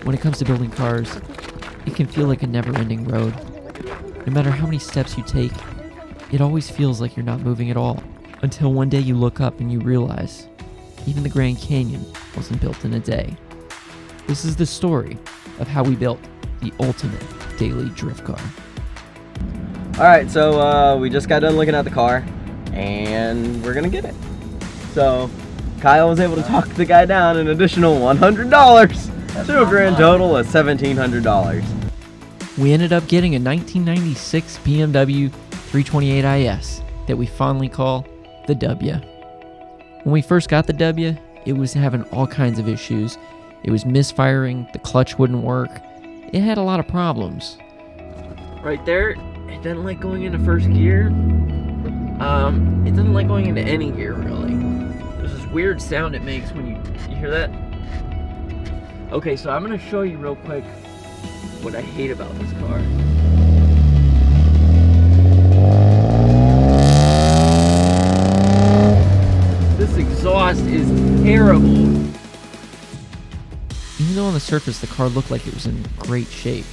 When it comes to building cars, it can feel like a never-ending road. No matter how many steps you take, it always feels like you're not moving at all. Until one day you look up and you realize, even the Grand Canyon wasn't built in a day. This is the story of how we built the ultimate daily drift car. Alright, so we just got done looking at the car, and we're gonna get it. So, Kyle was able to talk the guy down an additional $100 to a grand total of $1,700. We ended up getting a 1996 BMW 328IS that we fondly call the W. When we first got the W, it was having all kinds of issues. It was misfiring, the clutch wouldn't work. It had a lot of problems. Right there, it doesn't like going into first gear. It doesn't like going into any gear, really. There's this weird sound it makes when you hear that. Okay, so I'm gonna show you real quick what I hate about this car. This exhaust is terrible. Even though on the surface the car looked like it was in great shape,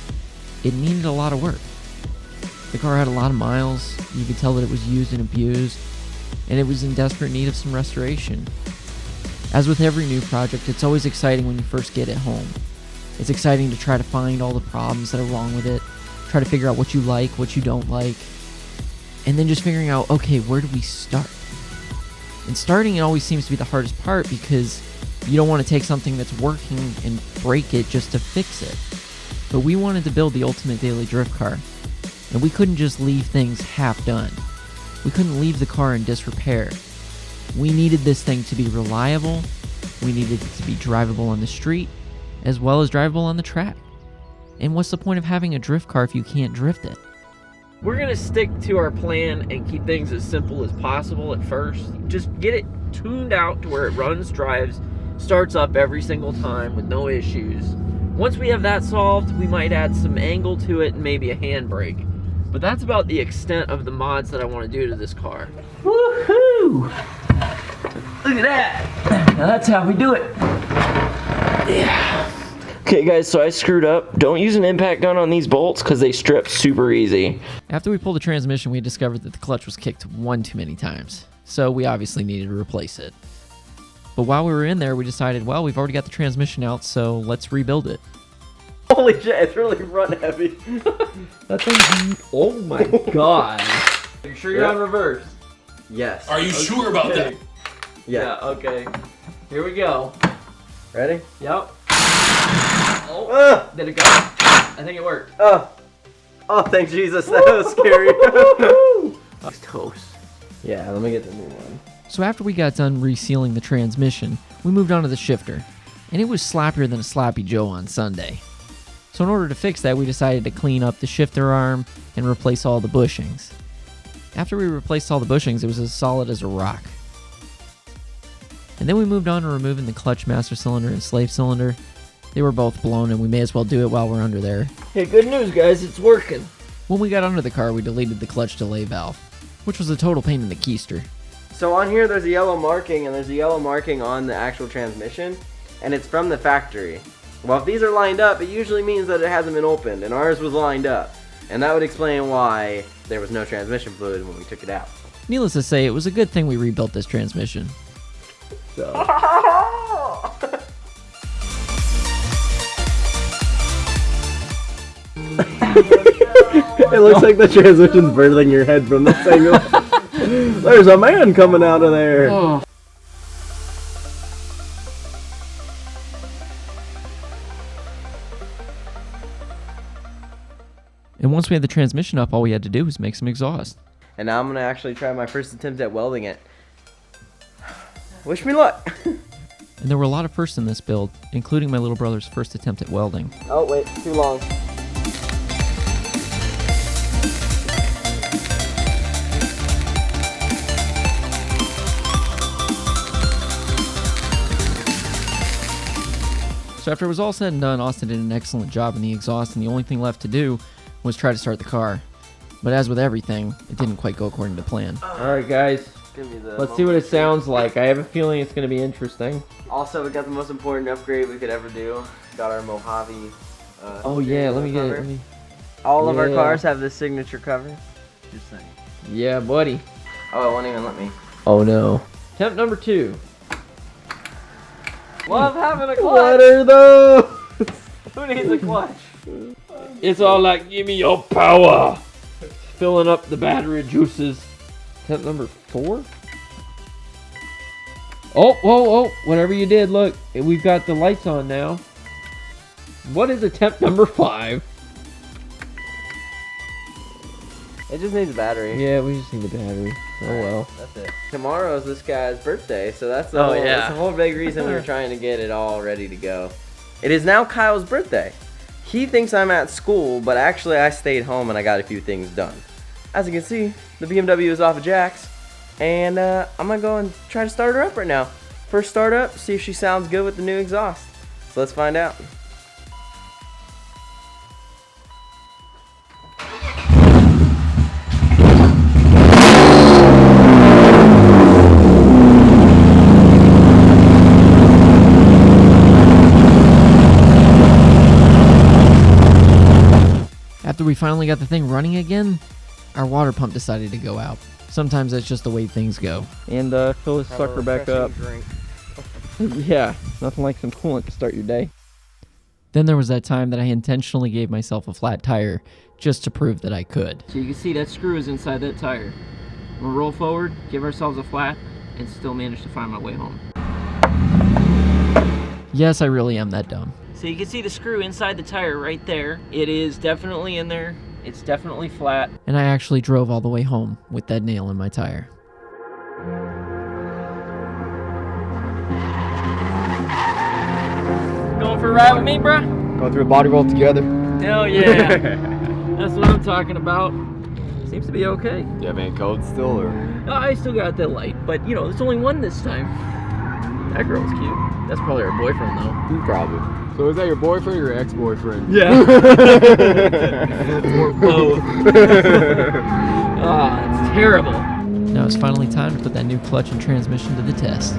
it needed a lot of work. The car had a lot of miles, you could tell that it was used and abused, and it was in desperate need of some restoration. As with every new project, it's always exciting when you first get it home. It's exciting to try to find all the problems that are wrong with it, try to figure out what you like, what you don't like, and then just figuring out, okay, where do we start? And starting always seems to be the hardest part because you don't want to take something that's working and break it just to fix it. But we wanted to build the ultimate daily drift car, and we couldn't just leave things half done. We couldn't leave the car in disrepair. We needed this thing to be reliable, we needed it to be drivable on the street, as well as drivable on the track. And what's the point of having a drift car if you can't drift it? We're gonna stick to our plan and keep things as simple as possible at first. Just get it tuned out to where it runs, drives, starts up every single time with no issues. Once we have that solved, we might add some angle to it and maybe a handbrake. But that's about the extent of the mods that I want to do to this car. Woohoo! Look at that! Now that's how we do it. Yeah. Okay guys, so I screwed up. Don't use an impact gun on these bolts because they strip super easy. After we pulled the transmission, we discovered that the clutch was kicked one too many times. So we obviously needed to replace it. But while we were in there, we decided, well, we've already got the transmission out, so let's rebuild it. Holy shit, it's really front heavy. That thing, oh my god. Are you sure you're on reverse? Yes. Are you sure about that? Yeah. Okay. Here we go. Ready? Yep. Oh, did it go? I think it worked. Oh, thank Jesus, that was scary. It's toast. Yeah, let me get the new one. So after we got done resealing the transmission, we moved on to the shifter, and it was sloppier than a sloppy Joe on Sunday. So in order to fix that, we decided to clean up the shifter arm and replace all the bushings. After we replaced all the bushings, it was as solid as a rock. And then we moved on to removing the clutch master cylinder and slave cylinder. They were both blown, and we may as well do it while we're under there. Hey, good news guys, it's working. When we got under the car, we deleted the clutch delay valve, which was a total pain in the keister. So on here there's a yellow marking, and there's a yellow marking on the actual transmission, and it's from the factory. Well, if these are lined up, it usually means that it hasn't been opened, and ours was lined up. And that would explain why there was no transmission fluid when we took it out. Needless to say, it was a good thing we rebuilt this transmission. So. It looks like the transmission's birthing your head from this angle. There's a man coming out of there. Oh. And once we had the transmission up, all we had to do was make some exhaust. And now I'm going to actually try my first attempt at welding it. Wish me luck. And there were a lot of firsts in this build, including my little brother's first attempt at welding. Oh, wait, too long. So after it was all said and done, Austin did an excellent job in the exhaust, and the only thing left to do was try to start the car. But as with everything, it didn't quite go according to plan. Alright guys, Give me the Let's see what it sounds like. I have a feeling it's going to be interesting. Also, we got the most important upgrade we could ever do. Got our Mojave. Oh yeah, let me get it. All of our cars have this signature cover. Just saying. Yeah, buddy. Oh, it won't even let me. Oh no. Attempt number 2. Love having a clutch. What are those? Who needs a clutch? It's all like, give me your power. Filling up the battery juices. Attempt number 4. Oh, whatever you did, look, we've got the lights on now. What is attempt number 5? It just needs a battery. Yeah, we just need the battery. Oh well. That's it. Tomorrow is this guy's birthday, so that's the yeah. that's the whole big reason we were trying to get it all ready to go. It is now Kyle's birthday. He thinks I'm at school, but actually I stayed home and I got a few things done. As you can see, the BMW is off of Jack's, and I'm gonna go and try to start her up right now. First start up, see if she sounds good with the new exhaust. So let's find out. After we finally got the thing running again, our water pump decided to go out. Sometimes that's just the way things go. And fill this sucker back up. Yeah, nothing like some coolant to start your day. Then there was that time that I intentionally gave myself a flat tire just to prove that I could. So you can see that screw is inside that tire. We'll roll forward, give ourselves a flat, and still manage to find my way home. Yes, I really am that dumb. So you can see the screw inside the tire right there. It is definitely in there. It's definitely flat. And I actually drove all the way home with that nail in my tire. Going for a ride with me, bruh? Going through a body roll together. Hell yeah. That's what I'm talking about. Seems to be okay. Do you have any codes still, or? I still got that light, but you know, there's only one this time. That girl's cute. That's probably her boyfriend, though. Probably. So is that your boyfriend or your ex-boyfriend? Yeah. Or both. Ah, it's terrible. Now it's finally time to put that new clutch and transmission to the test.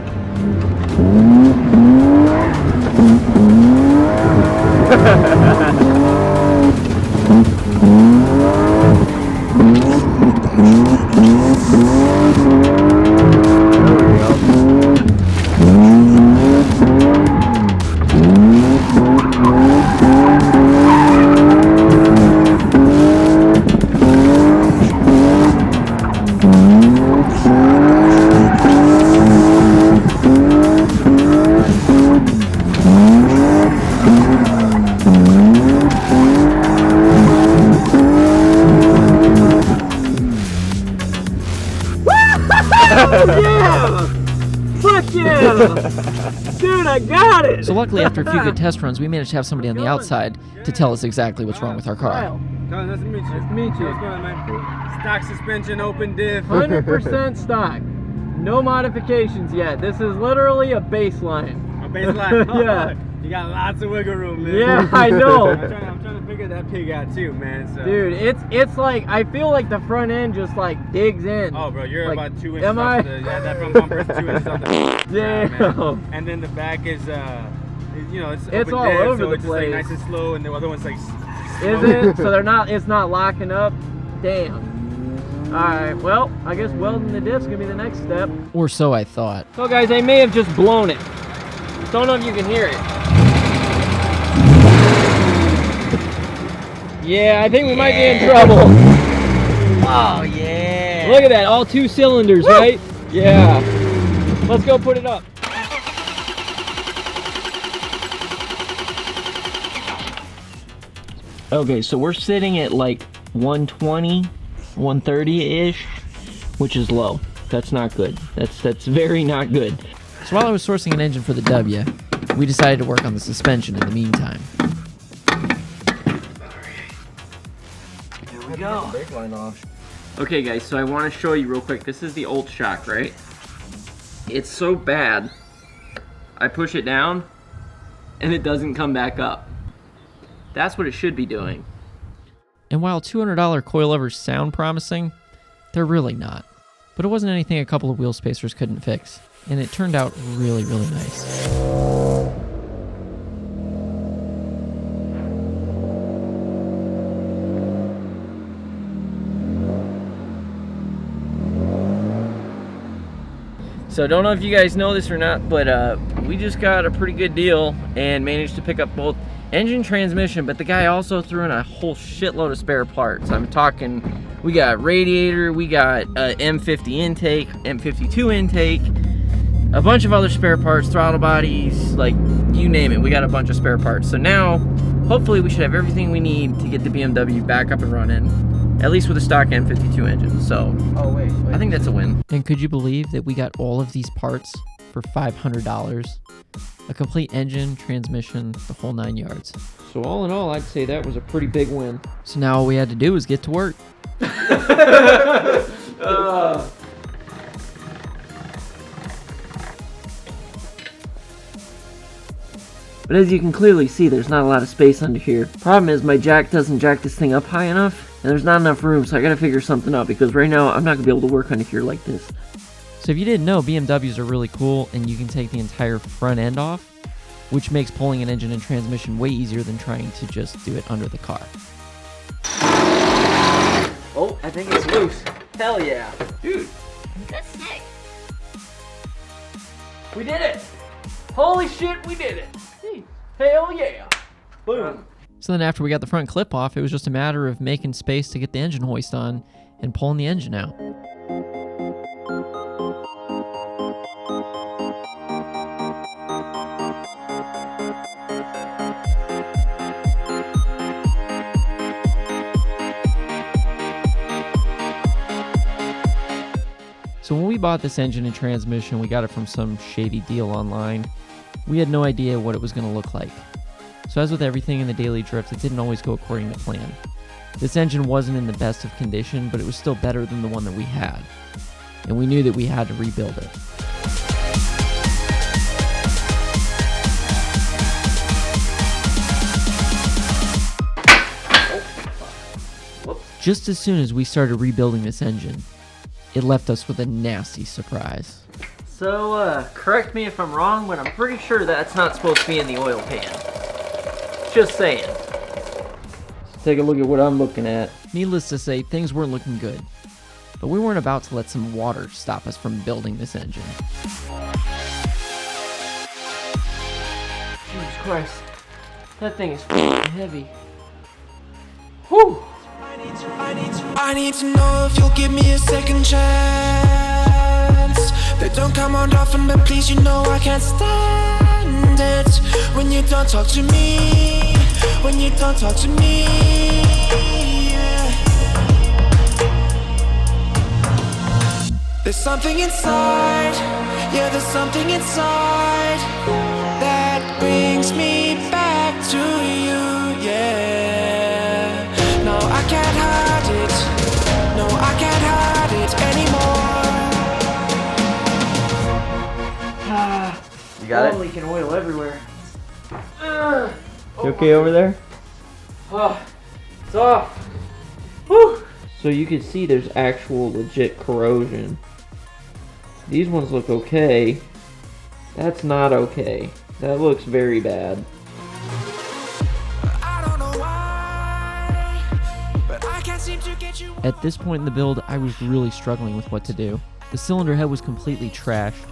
Dude, I got it! So luckily, after a few good test runs, we managed to have somebody on the outside to tell us exactly what's wrong with our car. Nice to meet you. Nice to meet you. What's going on, man? Stock suspension, open diff. 100% stock. No modifications yet. This is literally a baseline. A baseline? Yeah. You got lots of wiggle room, man. Yeah, I know. I'm trying to figure that pig out too, man. So. Dude, it's like, I feel like the front end just like digs in. Oh, bro, you're like, about 2 inches am off I? that front bumper is 2 inches off the Damn. man. And then the back is, you know, it's open all diff, over so the it's place. just like nice and slow, and the other one's like Is it? So it's not locking up? Damn. Alright, well, I guess welding the diff's gonna be the next step. Or so I thought. So guys, I may have just blown it. Don't know if you can hear it. Yeah, I think we might be in trouble. Oh yeah! Look at that, all 2 cylinders, right? Yeah. Let's go put it up. Okay, so we're sitting at like 120, 130-ish, which is low. That's not good. That's very not good. So while I was sourcing an engine for the W, we decided to work on the suspension in the meantime. Here we go. Brake line off. Okay guys, so I want to show you real quick. This is the old shock, right? It's so bad. I push it down and it doesn't come back up. That's what it should be doing. And while $200 coilovers sound promising, they're really not. But it wasn't anything a couple of wheel spacers couldn't fix, and it turned out really, really nice. So don't know if you guys know this or not, but we just got a pretty good deal and managed to pick up both engine, transmission, but the guy also threw in a whole shitload of spare parts. I'm talking, we got radiator, we got M50 intake, M52 intake, a bunch of other spare parts, throttle bodies, like you name it, we got a bunch of spare parts. So now, hopefully we should have everything we need to get the BMW back up and running, at least with a stock M52 engine. So, Oh, wait. I think that's a win. And could you believe that we got all of these parts for $500? A complete engine, transmission, the whole 9 yards. So all in all, I'd say that was a pretty big win. So now all we had to do was get to work. But as you can clearly see, there's not a lot of space under here. Problem is, my jack doesn't jack this thing up high enough, and there's not enough room, so I gotta figure something out, because right now, I'm not gonna be able to work under here like this. So if you didn't know, BMWs are really cool, and you can take the entire front end off, which makes pulling an engine and transmission way easier than trying to just do it under the car. Oh, I think it's loose. Hell yeah. Dude, That's sick. we did it! Holy shit, we did it! Hell yeah! Boom. So then after we got the front clip off, it was just a matter of making space to get the engine hoist on and pulling the engine out. So when we bought this engine and transmission, we got it from some shady deal online. We had no idea what it was going to look like. So as with everything in the daily drift, it didn't always go according to plan. This engine wasn't in the best of condition, but it was still better than the one that we had. And we knew that we had to rebuild it. Just as soon as we started rebuilding this engine, it left us with a nasty surprise. So, correct me if I'm wrong, but I'm pretty sure that's not supposed to be in the oil pan. Just saying. Let's take a look at what I'm looking at. Needless to say, things weren't looking good. But we weren't about to let some water stop us from building this engine. Jesus Christ. That thing is heavy. Whew! I need to know if you'll give me a second chance. They don't come on often, but please, you know I can't stand it when you don't talk to me. When you don't talk to me, yeah. There's something inside, yeah, there's something inside that brings me back to you, yeah. No, I can't hide it. No, I can't hide it anymore. You got it? Leaking oil everywhere. You okay over there? Oh, it's off. Whew. So you can see there's actual legit corrosion. These ones look okay. That's not okay. That looks very bad. I don't know why, but I can't seem to get you. At this point in the build, I was really struggling with what to do. The cylinder head was completely trashed.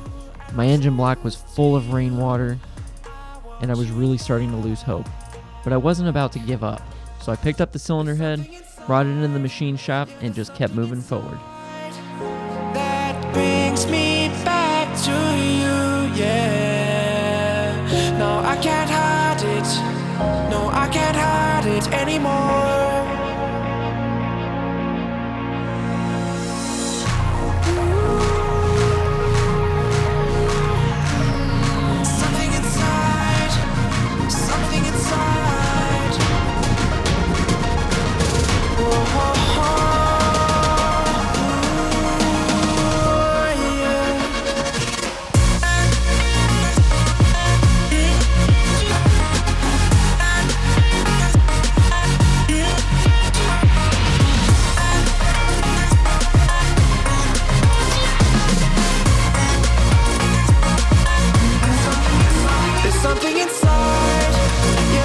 My engine block was full of rainwater, and I was really starting to lose hope. But I wasn't about to give up, so I picked up the cylinder head, brought it into the machine shop, and just kept moving forward. That brings me back to you, yeah. No, I can't hide it. No, I can't hide it anymore. Something inside. Something inside. Oh, yeah.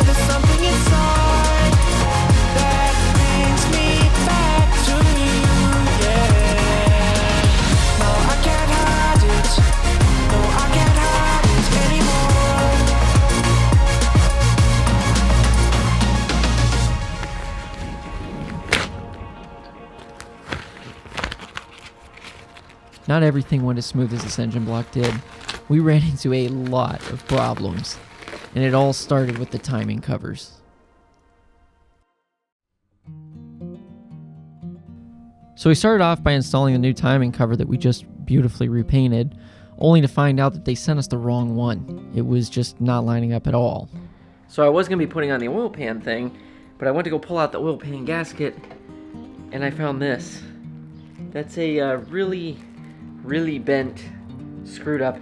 there's something inside that brings me back to you, yeah. No, I can't hide it. No, I can't hide it anymore. Not everything went as smooth as this engine block did. We ran into a lot of problems, and it all started with the timing covers. So we started off by installing the new timing cover that we just beautifully repainted, only to find out that they sent us the wrong one. It was just not lining up at all. So I was going to be putting on the oil pan thing, but I went to go pull out the oil pan gasket, and I found this. That's a really bent, screwed up,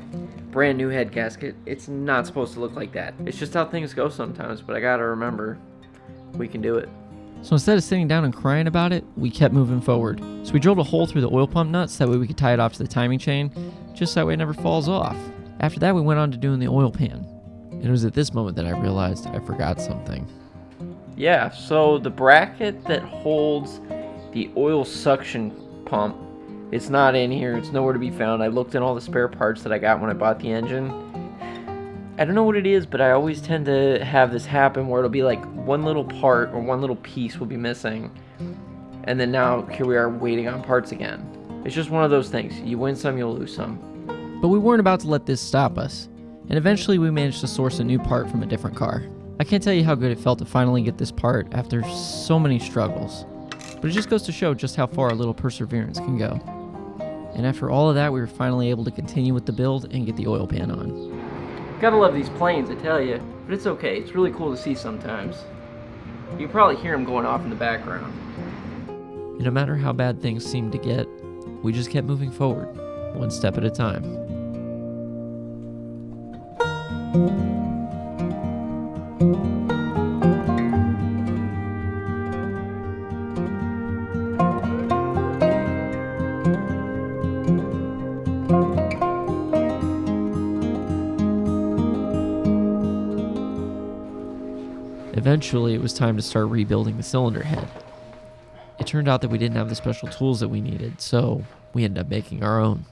brand new head gasket. It's not supposed to look like that. It's just how things go sometimes, but I gotta remember, we can do it. So instead of sitting down and crying about it, we kept moving forward. So we drilled a hole through the oil pump nuts, that way we could tie it off to the timing chain, just that way it never falls off. After that, we went on to doing the oil pan. It was at this moment that I realized I forgot something. Yeah, so the bracket that holds the oil suction pump, it's not in here, it's nowhere to be found. I looked in all the spare parts that I got when I bought the engine. I don't know what it is, but I always tend to have this happen where it'll be like one little part or one little piece will be missing. And then now here we are waiting on parts again. It's just one of those things. You win some, you'll lose some. But we weren't about to let this stop us. And eventually we managed to source a new part from a different car. I can't tell you how good it felt to finally get this part after so many struggles. But it just goes to show just how far a little perseverance can go. And after all of that, we were finally able to continue with the build and get the oil pan on. Gotta love these planes, I tell you. But it's okay, it's really cool to see sometimes. You can probably hear them going off in the background. And no matter how bad things seemed to get, we just kept moving forward, one step at a time. Eventually, it was time to start rebuilding the cylinder head. It turned out that we didn't have the special tools that we needed, so we ended up making our own.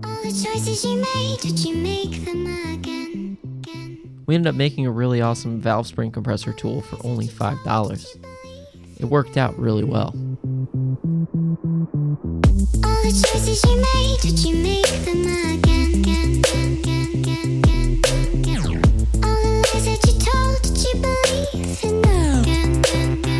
All the choices you made, did you make them again? We ended up making a really awesome valve spring compressor tool for only $5. It worked out really well. All the choices you made, did you make them again? All the lies that you told, did you believe in them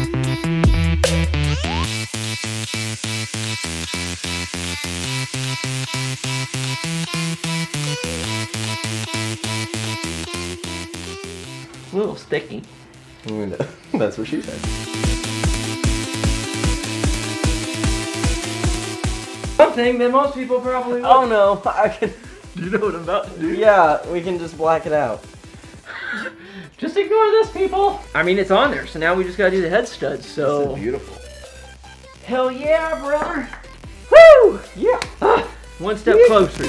A little sticky. That's what she said. Something that most people probably Oh no, I can. Do you know what I'm about to do? Yeah, we can just black it out. Just ignore this, people. I mean, it's on there, so now we just gotta do the head studs, This so. is beautiful. Hell yeah, brother. Woo! Yeah. One step closer.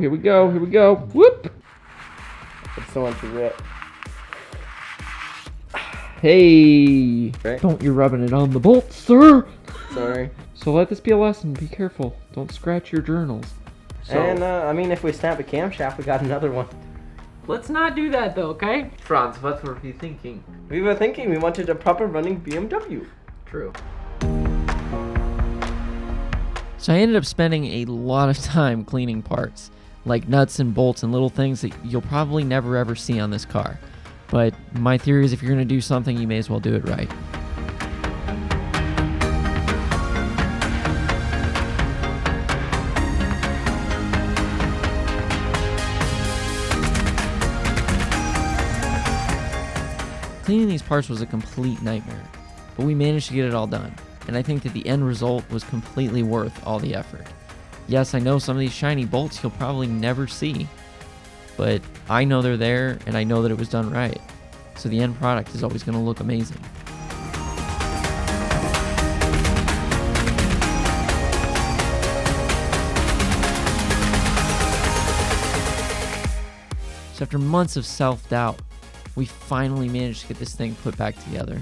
Here we go. Whoop! It's the one to rip. Hey! Right. Don't you rubbing it on the bolt, sir! Sorry. So let this be a lesson. Be careful. Don't scratch your journals. So, And I mean, if we snap a camshaft, we got another one. let's not do that though, okay? Franz, what were you thinking? We were thinking we wanted a proper running BMW. True. So I ended up spending a lot of time cleaning parts, like nuts and bolts and little things that you'll probably never ever see on this car. But my theory is if you're going to do something, you may as well do it right. Cleaning these parts was a complete nightmare, but we managed to get it all done, and I think that the end result was completely worth all the effort. Yes, I know some of these shiny bolts you'll probably never see, but I know they're there, and I know that it was done right, so the end product is always going to look amazing. So after months of self-doubt, we finally managed to get this thing put back together.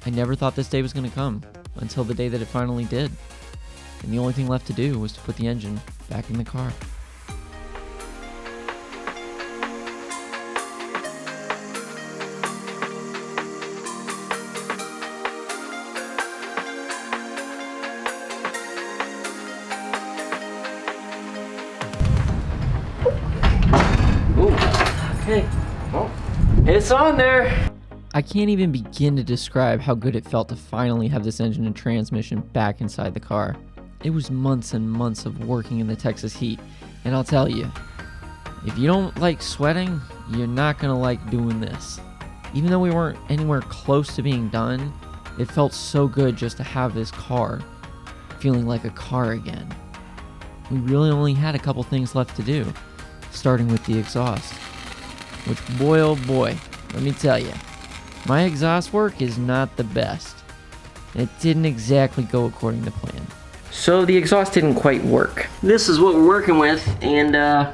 I never thought this day was going to come until the day that it finally did. And the only thing left to do was to put the engine back in the car. Okay, well, it's on there. I can't even begin to describe how good it felt to finally have this engine and transmission back inside the car. It was months and months of working in the Texas heat, and I'll tell you, if you don't like sweating, you're not gonna like doing this. Even though we weren't anywhere close to being done, it felt so good just to have this car feeling like a car again. We really only had a couple things left to do, starting with the exhaust. Which, boy oh boy, let me tell you, my exhaust work is not the best. It didn't exactly go according to plan. So the exhaust didn't quite work. This is what we're working with, and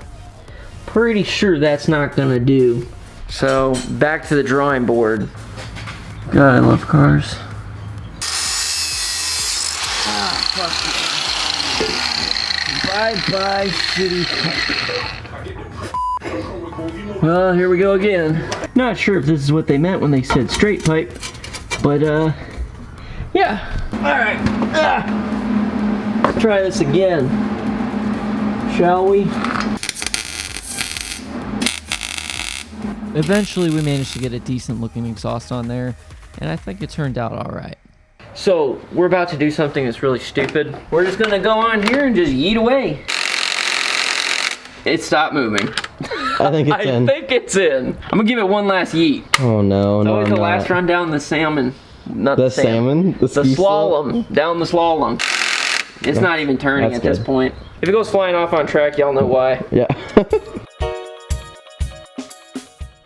pretty sure that's not gonna do. So back to the drawing board. God, I love cars. Bye-bye, shitty car. Well, here we go again. Not sure if this is what they meant when they said straight pipe, but yeah. Alright, let's try this again, shall we? Eventually we managed to get a decent looking exhaust on there, and I think it turned out alright. So, we're about to do something that's really stupid. We're just gonna go on here and just yeet away. It stopped moving. I think it's in. I think it's in. I'm gonna give it one last yeet. Oh no, It's no, always the last run down the salmon. Not The salmon? The slalom. Down the slalom. It's not even turning That's at this good. point. If it goes flying off on track, y'all know why. Yeah.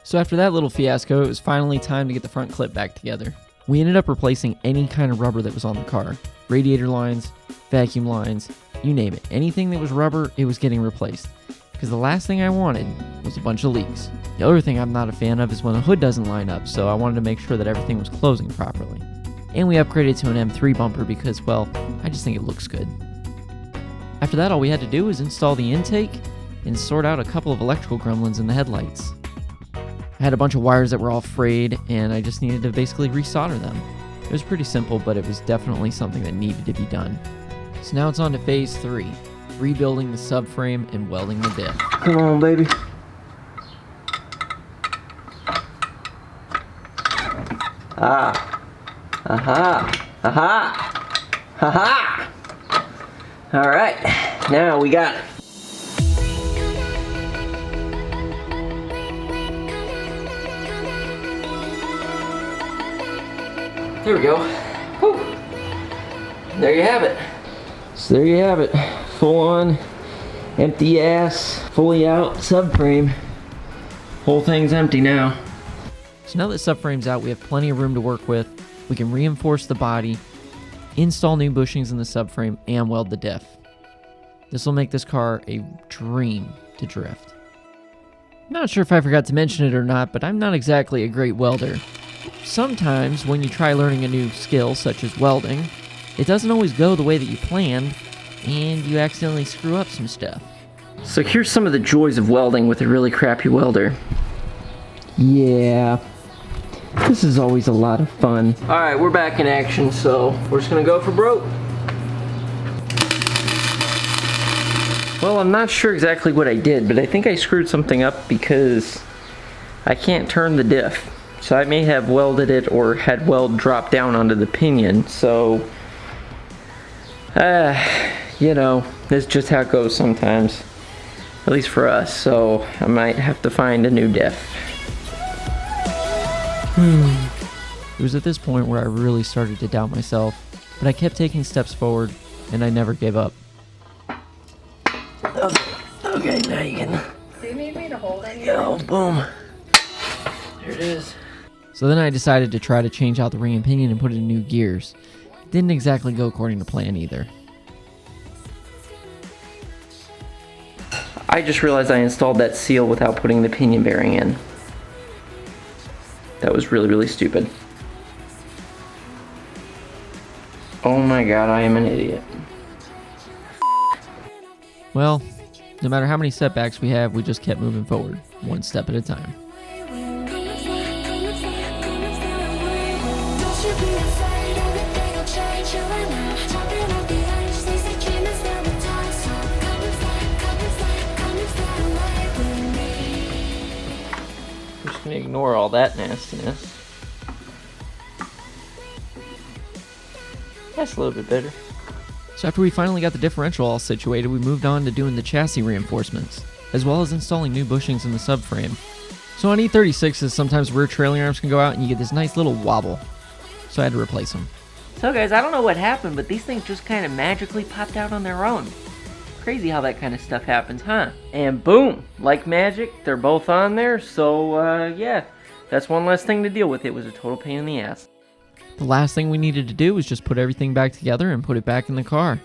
So after that little fiasco, it was finally time to get the front clip back together. We ended up replacing any kind of rubber that was on the car. Radiator lines, vacuum lines, you name it. Anything that was rubber, it was getting replaced. Because the last thing I wanted was a bunch of leaks. The other thing I'm not a fan of is when the hood doesn't line up, so I wanted to make sure that everything was closing properly. And we upgraded to an M3 bumper because, well, I just think it looks good. After that, all we had to do was install the intake and sort out a couple of electrical gremlins in the headlights. I had a bunch of wires that were all frayed, and I just needed to basically resolder them. It was pretty simple, but it was definitely something that needed to be done. So now it's on to phase 3. Rebuilding the subframe and welding the diff. Come on, baby. Ah. Aha. Aha. Aha. All right. Now we got it. There we go. Whew. There you have it. So there you have it. Full on, empty ass, fully out subframe. Whole thing's empty now. So now that subframe's out, we have plenty of room to work with. We can reinforce the body, install new bushings in the subframe, and weld the diff. This will make this car a dream to drift. Not sure if I forgot to mention it or not, but I'm not exactly a great welder. Sometimes when you try learning a new skill, such as welding, it doesn't always go the way that you planned, and you accidentally screw up some stuff. So here's some of the joys of welding with a really crappy welder. Yeah, this is always a lot of fun. Alright, we're back in action, so we're just gonna go for broke. Well, I'm not sure exactly what I did, but I think I screwed something up because I can't turn the diff. So I may have welded it or had weld drop down onto the pinion, so you know, this is just how it goes sometimes. At least for us, so I might have to find a new diff. It was at this point where I really started to doubt myself, but I kept taking steps forward, and I never gave up. Okay, now you can... Do you need me to hold it? Go, boom. There it is. So then I decided to try to change out the ring and pinion and put it in new gears. It didn't exactly go according to plan either. I just realized I installed that seal without putting the pinion bearing in. That was really, really stupid. Oh my god, I am an idiot. Well, no matter how many setbacks we have, we just kept moving forward, one step at a time. I'm just gonna ignore all that nastiness. That's a little bit better. So after we finally got the differential all situated, we moved on to doing the chassis reinforcements, as well as installing new bushings in the subframe. So on E36s, sometimes rear trailing arms can go out and you get this nice little wobble. So I had to replace them. So guys, I don't know what happened, but these things just kind of magically popped out on their own. Crazy how that kind of stuff happens, huh? And boom, like magic, they're both on there, so yeah. That's one less thing to deal with. It was a total pain in the ass. The last thing we needed to do was just put everything back together and put it back in the car.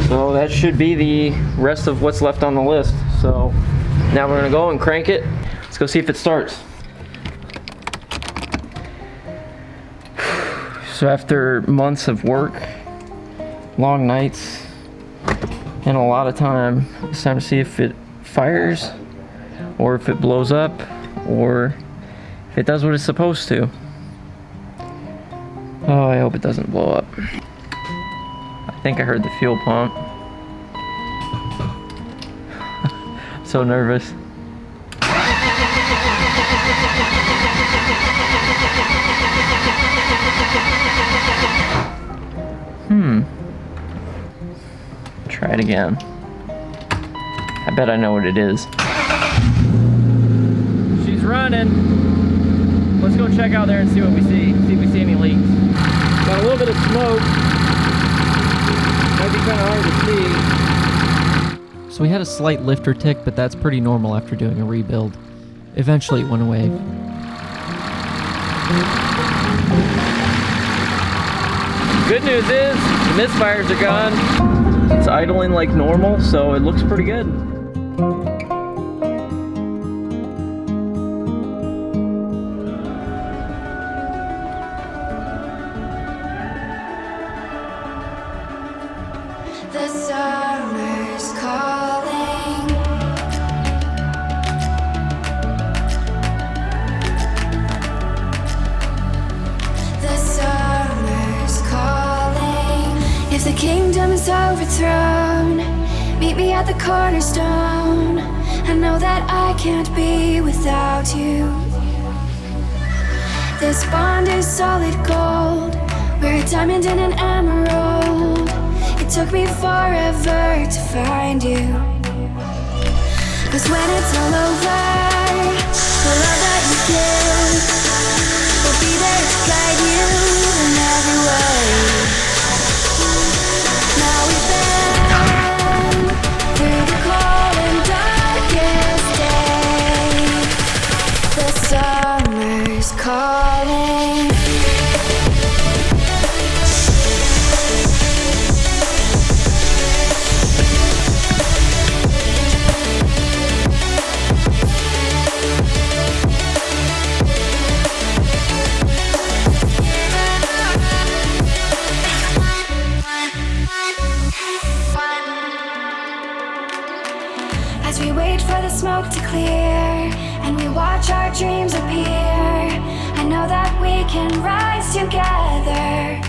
So that should be the rest of what's left on the list. So now we're gonna go and crank it. Let's go see if it starts. So after months of work, long nights, and a lot of time, it's time to see if it fires, or if it blows up, or if it does what it's supposed to. Oh, I hope it doesn't blow up. I think I heard the fuel pump. So nervous. Try it again. I bet I know what it is. She's running. Let's go check out there and see what we see. See if we see any leaks. Got a little bit of smoke. Might be kind of hard to see. So we had a slight lifter tick, but that's pretty normal after doing a rebuild. Eventually it went away. Good news is, the misfires are gone. It's idling like normal, so it looks pretty good. The summer's calling. The summer's calling. If the kingdom is overthrown, meet me at the cornerstone. I know that I can't be without you. This bond is solid gold. We're a diamond and an emerald. It took me forever to find you. 'Cause when it's all over, the love that you give will be there to guide you in every way. Now we've been through the cold and darkest day. The summer's calling. As we wait for the smoke to clear and we watch our dreams appear, I know that we can rise together.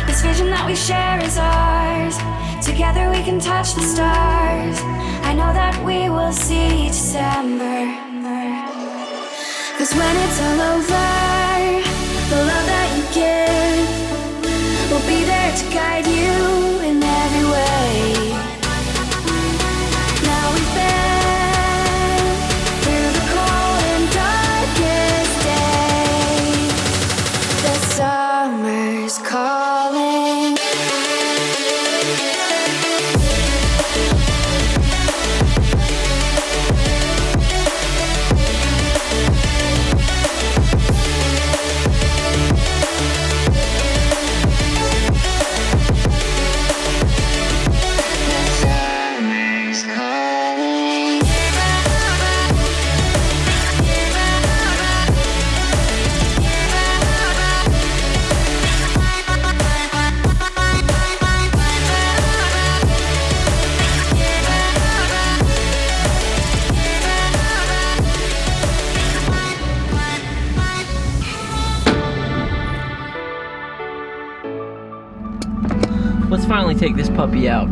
This vision that we share is ours. Together we can touch the stars. I know that we will see December. 'Cause when it's all over, the love that you give We'll be there to guide you in every way. Now we've been through the cold and darkest day. The summer's calling. Let's finally take this puppy out.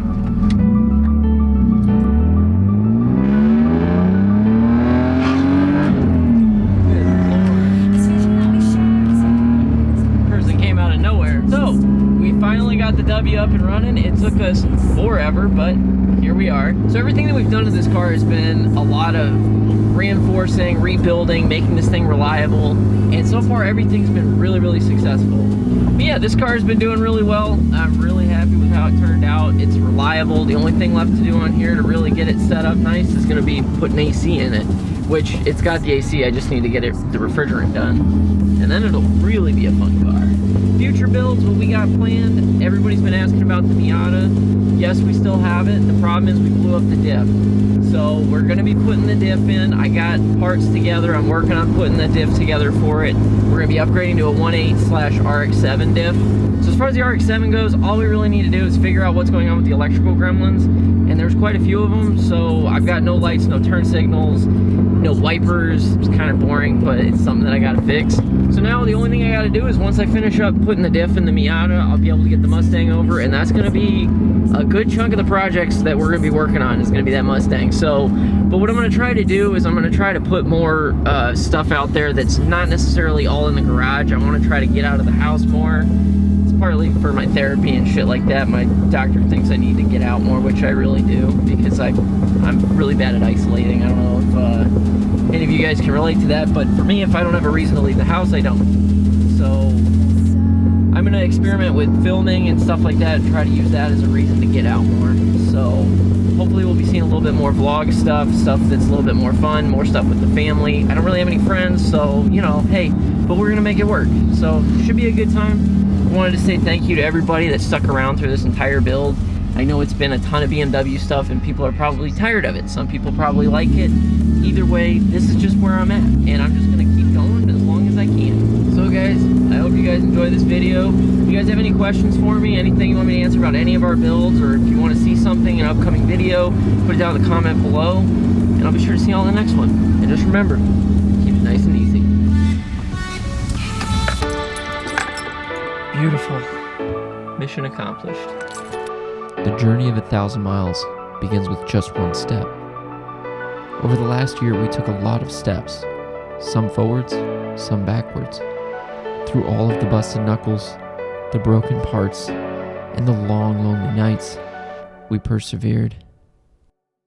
Person came out of nowhere. So, we finally got the W up and running. It took us forever, but here we are. So everything that we've done to this car has been a lot of reinforcing, rebuilding, making this thing reliable, and so far everything's been really, really successful. But yeah, this car has been doing really well. I'm really happy with how it turned out. It's reliable. The only thing left to do on here to really get it set up nice is going to be putting AC in it, which it's got the AC. I just need to get the refrigerant done, and then it'll really be a fun car. Future builds, what we got planned, everybody's been asking about the Miata. Yes, we still have it. The problem is we blew up the diff. So we're gonna be putting the diff in. I got parts together. I'm working on putting the diff together for it. We're gonna be upgrading to a 1.8/RX-7 diff. So as far as the RX-7 goes, all we really need to do is figure out what's going on with the electrical gremlins. And there's quite a few of them. So I've got no lights, no turn signals, no wipers. It's kind of boring, but it's something that I gotta fix. So now the only thing I gotta do is once I finish up putting the diff in the Miata, I'll be able to get the Mustang over, and that's gonna be a good chunk of the projects that we're gonna be working on is gonna be that Mustang. So, but what I'm gonna try to do is I'm gonna try to put more stuff out there that's not necessarily all in the garage. I wanna try to get out of the house more. It's partly for my therapy and shit like that. My doctor thinks I need to get out more, which I really do, because I'm really bad at isolating. I don't know if any of you guys can relate to that, but for me, if I don't have a reason to leave the house, I don't. So I'm gonna experiment with filming and stuff like that and try to use that as a reason to get out more. So hopefully we'll be seeing a little bit more vlog stuff that's a little bit more fun, more stuff with the family. I don't really have any friends, so, you know, hey, but we're gonna make it work. So should be a good time. I wanted to say thank you to everybody that stuck around through this entire build. I know it's been a ton of BMW stuff and people are probably tired of it. Some people probably like it. Either way, this is just where I'm at, and I'm just gonna keep going as long as I can. So guys, I hope you guys enjoy this video. If you guys have any questions for me, anything you want me to answer about any of our builds, or if you want to see something in an upcoming video, put it down in the comment below, and I'll be sure to see you all in the next one. And just remember, keep it nice and easy. Beautiful. Mission accomplished. The journey of 1,000 miles begins with just one step. Over the last year, we took a lot of steps, some forwards, some backwards. Through all of the busted knuckles, the broken parts, and the long, lonely nights, we persevered.